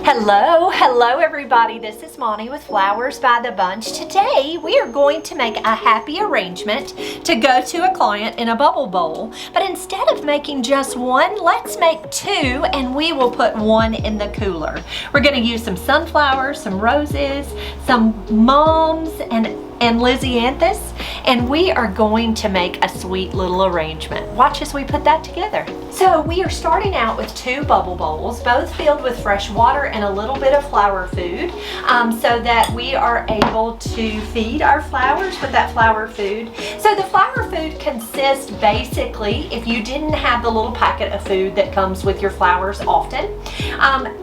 Hello everybody, this is Monty with Flowers by the Bunch. Today we are going to make a happy arrangement to go to a client in a bubble bowl. But instead of making just one, let's make two, and we will put one in the cooler. We're going to use some sunflowers, some roses, some mums, and Lysianthus, and we are going to make a sweet little arrangement. Watch as we put that together. So we are starting out with two bubble bowls, both filled with fresh water and a little bit of flower food, so that we are able to feed our flowers with that flower food. So the flower food consists basically, if you didn't have the little packet of food that comes with your flowers often,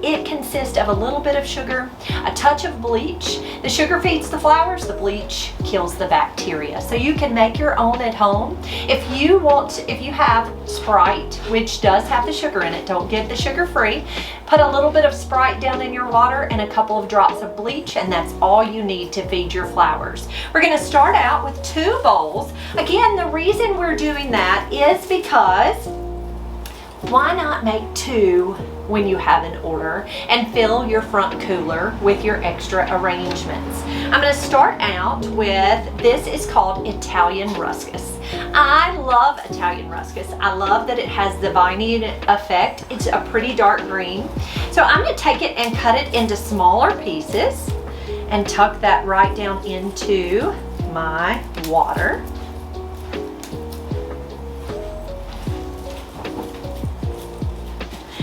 it consists of a little bit of sugar, a touch of bleach. The sugar feeds the flowers, the bleach kills the bacteria. So you can make your own at home. If you have Sprite, which does have the sugar in it, don't get the sugar free, put a little bit of Sprite down in your water and a couple of drops of bleach, and that's all you need to feed your flowers. We're going to start out with two bowls. Again, the reason we're doing that is because why not make two when you have an order and fill your front cooler with your extra arrangements. I'm going to start out with, this is called Italian ruscus. I love Italian ruscus. I love that it has the viney effect. It's a pretty dark green. So I'm going to take it and cut it into smaller pieces and tuck that right down into my water.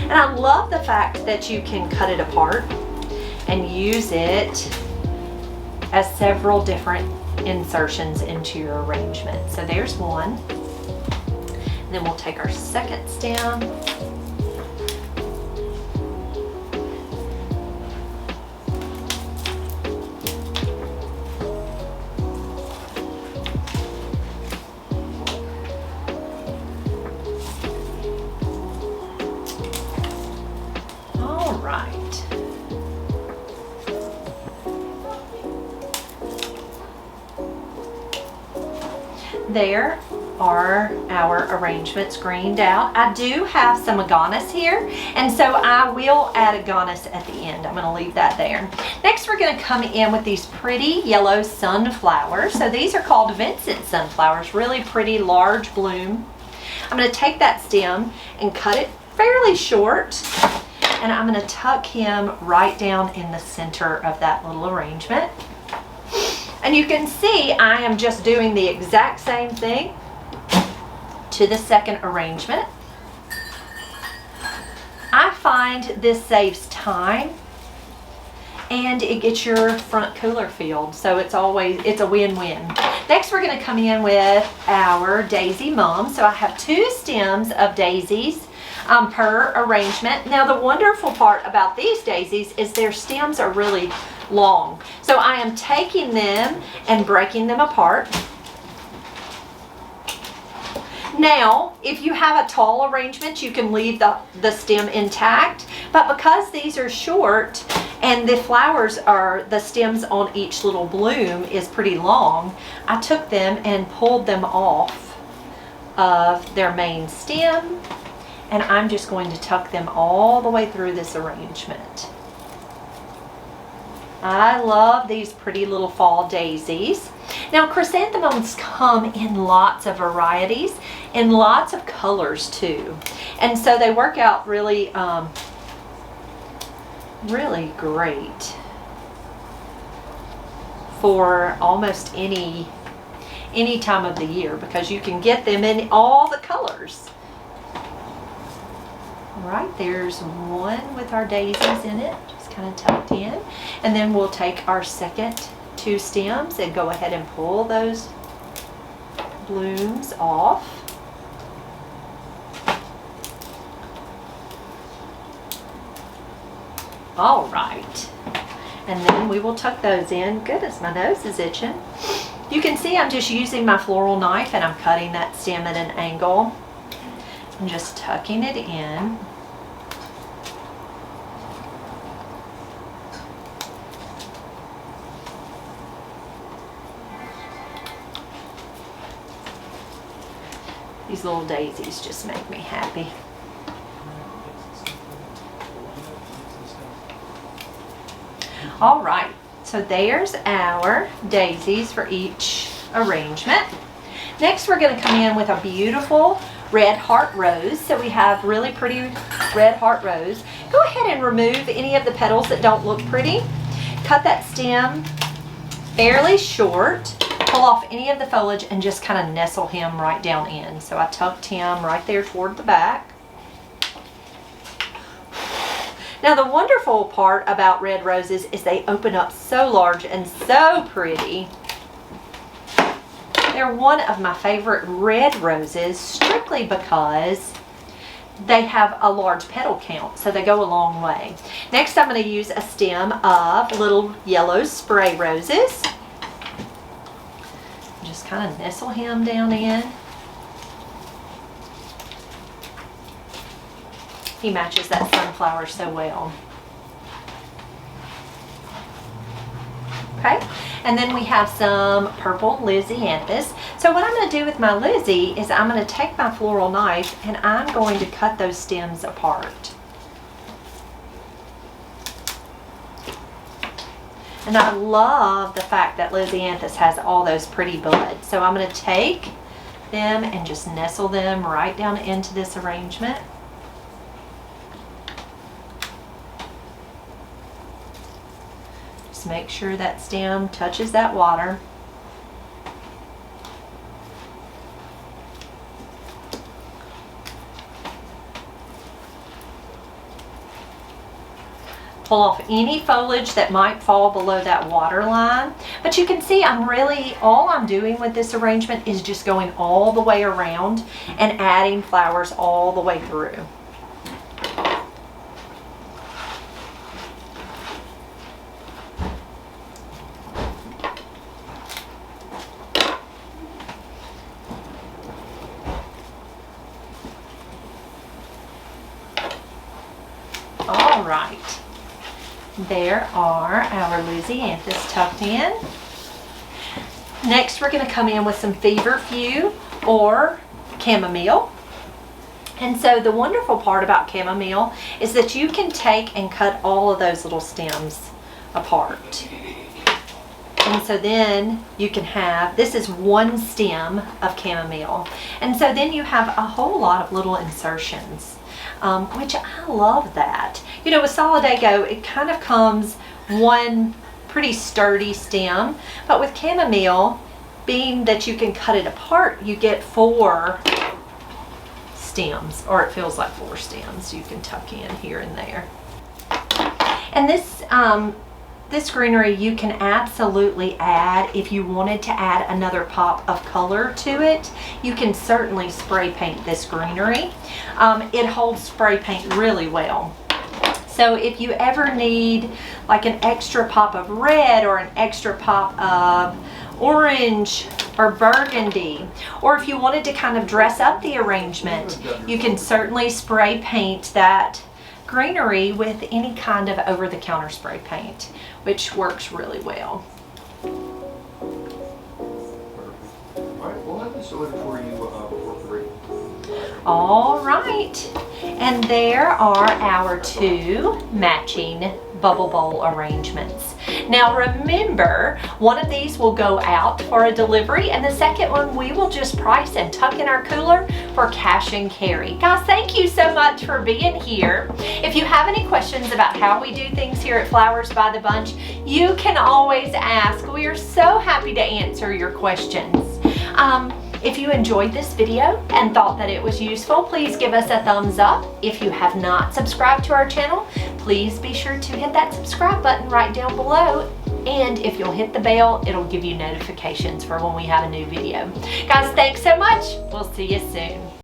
And I love the fact that you can cut it apart and use it as several different insertions into your arrangement. So there's one. And then we'll take our second stem. There are our arrangements greened out. I do have some agonis here, and so I will add agonis at the end. I'm going to leave that there. Next, we're going to come in with these pretty yellow sunflowers. So these are called Vincent sunflowers, really pretty large bloom. I'm going to take that stem and cut it fairly short, and I'm going to tuck him right down in the center of that little arrangement. And you can see I am just doing the exact same thing to the second arrangement. I find this saves time and it gets your front cooler filled, so it's a win-win. Next, we're going to come in with our daisy mum. So I have two stems of daisies per arrangement. Now the wonderful part about these daisies is their stems are really long. So I am taking them and breaking them apart. Now, if you have a tall arrangement, you can leave the stem intact, but because these are short and the flowers the stems on each little bloom is pretty long, I took them and pulled them off of their main stem, and I'm just going to tuck them all the way through this arrangement. I love these pretty little fall daisies. Now, chrysanthemums come in lots of varieties and lots of colors too. And so they work out really, really great for almost any time of the year, because you can get them in all the colors. All right, there's one with our daisies in it, just kind of tucked in. And then we'll take our second two stems and go ahead and pull those blooms off. All right, and then we will tuck those in. Goodness, my nose is itching. You can see I'm just using my floral knife and I'm cutting that stem at an angle. I'm just tucking it in. These little daisies just make me happy. All right, so there's our daisies for each arrangement. Next, we're going to come in with a beautiful red heart rose. So we have really pretty red heart rose. Go ahead and remove any of the petals that don't look pretty. Cut that stem fairly short. Pull off any of the foliage and just kind of nestle him right down in. So I tucked him right there toward the back. Now the wonderful part about red roses is they open up so large and so pretty. They're one of my favorite red roses strictly because they have a large petal count, so they go a long way. Next, I'm going to use a stem of little yellow spray roses. Just kind of nestle him down in. He matches that sunflower so well. Okay, and then we have some purple Lysianthus. So what I'm going to do with my Lizzie is I'm going to take my floral knife and I'm going to cut those stems apart. And I love the fact that Lysianthus has all those pretty buds. So I'm going to take them and just nestle them right down into this arrangement. Just make sure that stem touches that water. Pull off any foliage that might fall below that water line. But you can see all I'm doing with this arrangement is just going all the way around and adding flowers all the way through. All right. There are our Lysianthus tucked in. Next, we're going to come in with some feverfew or chamomile. And so the wonderful part about chamomile is that you can take and cut all of those little stems apart. And so then you can have, this is one stem of chamomile. And so then you have a whole lot of little insertions. Which I love that. You know, with Solidago, it kind of comes one pretty sturdy stem, but with chamomile, being that you can cut it apart, you get 4 stems, or it feels like 4 stems you can tuck in here and there. And this greenery you can absolutely add, if you wanted to add another pop of color to it, you can certainly spray paint this greenery. It holds spray paint really well. So if you ever need like an extra pop of red or an extra pop of orange or burgundy, or if you wanted to kind of dress up the arrangement, you can certainly spray paint that greenery with any kind of over-the-counter spray paint, which works really well. Alright, we'll have this delivered for you before 3. All right, and there are our 2 matching bubble bowl arrangements. Now remember, one of these will go out for a delivery and the second one we will just price and tuck in our cooler for cash and carry. Guys, thank you so much for being here. If you have any questions about how we do things here at Flowers by the Bunch, you can always ask. We are so happy to answer your questions. If you enjoyed this video and thought that it was useful, please give us a thumbs up. If you have not subscribed to our channel, please be sure to hit that subscribe button right down below. And if you'll hit the bell, it'll give you notifications for when we have a new video. Guys, thanks so much. We'll see you soon.